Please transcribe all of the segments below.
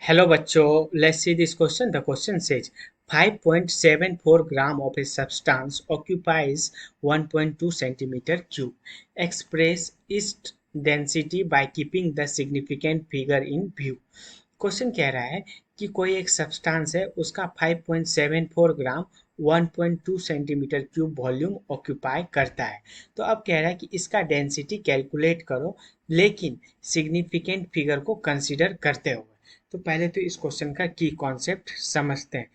Hello bachcho, let's see this question. The question says 5.74 gram of a substance occupies 1.2 centimeter cube. Express its density by keeping the significant figure in view. Question कह रहा है कि कोई एक substance है उसका 5.74 ग्राम 1.2 centimetre cube volume occupy करता है। तो अब कह रहा है कि इसका डेंसिटी कैलकुलेट करो लेकिन सिग्निफिकेंट फिगर को कंसीडर करते हुए। तो पहले तो इस क्वेश्चन का की कॉन्सेप्ट समझते हैं।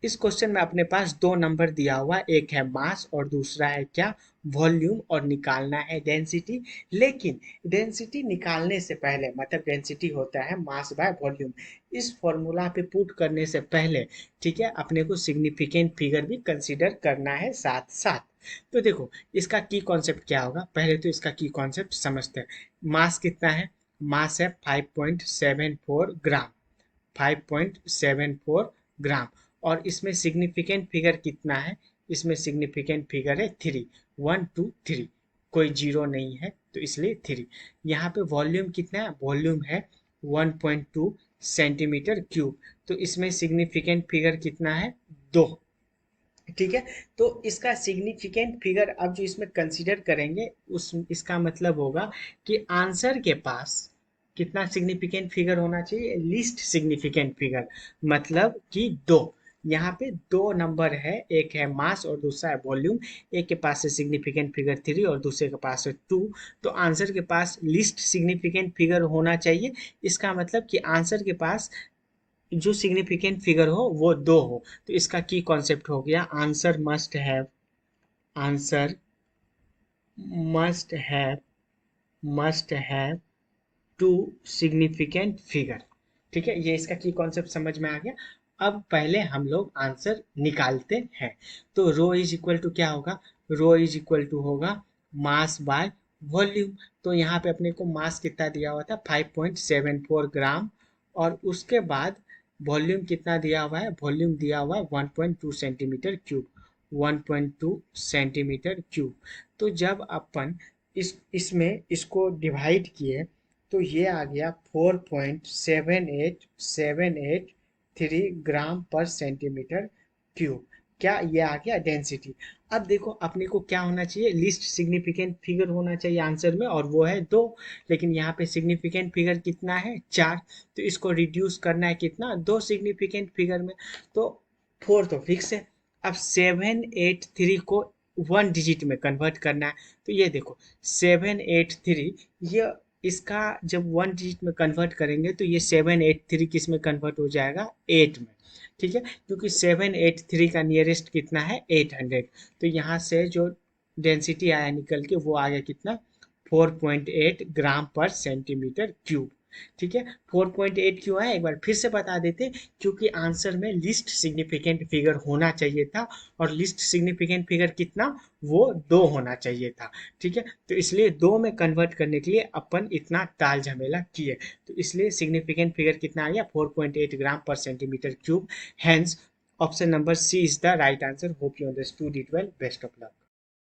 इस क्वेश्चन में अपने पास दो नंबर दिया हुआ, एक है मास और दूसरा है क्या, वॉल्यूम, और निकालना है डेंसिटी। लेकिन डेंसिटी निकालने से पहले, मतलब डेंसिटी होता है मास बाय वॉल्यूम, इस फॉर्मूला पे पुट करने से पहले ठीक है अपने को सिग्निफिकेंट फिगर भी कंसीडर करना है साथ साथ। तो देखो इसका की कॉन्सेप्ट क्या होगा, पहले तो इसका की कॉन्सेप्ट समझते हैं। मास कितना है, मास है 5.74 ग्राम, 5.74 ग्राम। और इसमें सिग्निफिकेंट फिगर कितना है, इसमें सिग्निफिकेंट फिगर है 3, 1 2 3, कोई जीरो नहीं है तो इसलिए 3। यहाँ पे वॉल्यूम कितना है, वॉल्यूम है 1.2 सेंटीमीटर क्यूब, तो इसमें सिग्निफिकेंट फिगर कितना है 2। ठीक है, तो इसका सिग्निफिकेंट फिगर अब जो इसमें कंसीडर करेंगे उस इसका मतलब होगा कि आंसर के पास कितना सिग्निफिकेंट फिगर होना चाहिए, लीस्ट सिग्निफिकेंट फिगर, मतलब कि 2। यहाँ पे दो नंबर है, एक है मास और दूसरा है वॉल्यूम। एक के पास है सिग्निफिकेंट फिगर 3 और दूसरे के पास है 2। तो आंसर के पास लीस्ट सिग्निफिकेंट फिगर होना चाहिए। इसका मतलब कि आंसर के पास जो सिग्निफिकेंट फिगर हो वो 2 हो। तो इसका की कॉन्सेप्ट हो गया answer answer must have to significant figure. ठीक है, ये इसका की कॉन्सेप्ट समझ में आ गया। अब पहले हम लोग आंसर निकालते हैं। तो रो इज इक्वल टू क्या होगा, रो इज इक्वल टू होगा मास बाय वॉल्यूम। तो यहाँ पे अपने को मास कितना दिया हुआ था 5.74 ग्राम, और उसके बाद वॉल्यूम कितना दिया हुआ है, वॉल्यूम दिया हुआ है 1.2 सेंटीमीटर क्यूब, 1.2 सेंटीमीटर क्यूब। तो जब अपन इसमें इसको डिवाइड किए तो ये आ गया 4.78783 ग्राम पर सेंटीमीटर क्यूब। क्या ये आ गया डेंसिटी। अब देखो अपने को क्या होना चाहिए, लिस्ट सिग्निफिकेंट फिगर होना चाहिए आंसर में, और वो है 2। लेकिन यहाँ पे सिग्निफिकेंट फिगर कितना है 4। तो इसको रिड्यूस करना है कितना, 2 सिग्निफिकेंट फिगर में। तो 4 तो फिक्स है। अब 783 को 1 डिजिट में कन्वर्ट करना है। तो ये देखो 783, ये इसका जब 1 डिजिट में कन्वर्ट करेंगे तो ये 783 किस में कन्वर्ट हो जाएगा, 8 में। ठीक है, क्योंकि 783 का नियरेस्ट कितना है 800। तो यहाँ से जो डेंसिटी आया निकल के वो आ गया कितना, 4.8 ग्राम पर सेंटीमीटर क्यूब। ठीक है, 4.8 क्यों है एक बार फिर से बता देते, क्योंकि आंसर में लिस्ट सिग्निफिकेंट फिगर होना चाहिए था, और लिस्ट सिग्निफिकेंट फिगर कितना, वो 2 होना चाहिए था। ठीक है, तो इसलिए 2 में कन्वर्ट करने के लिए अपन इतना टाल झमेला किए। तो इसलिए सिग्निफिकेंट फिगर कितना आ गया 4.8 ग्राम पर centimetre cube. Hence option number C is the right answer. Hope you understood it well, best of luck.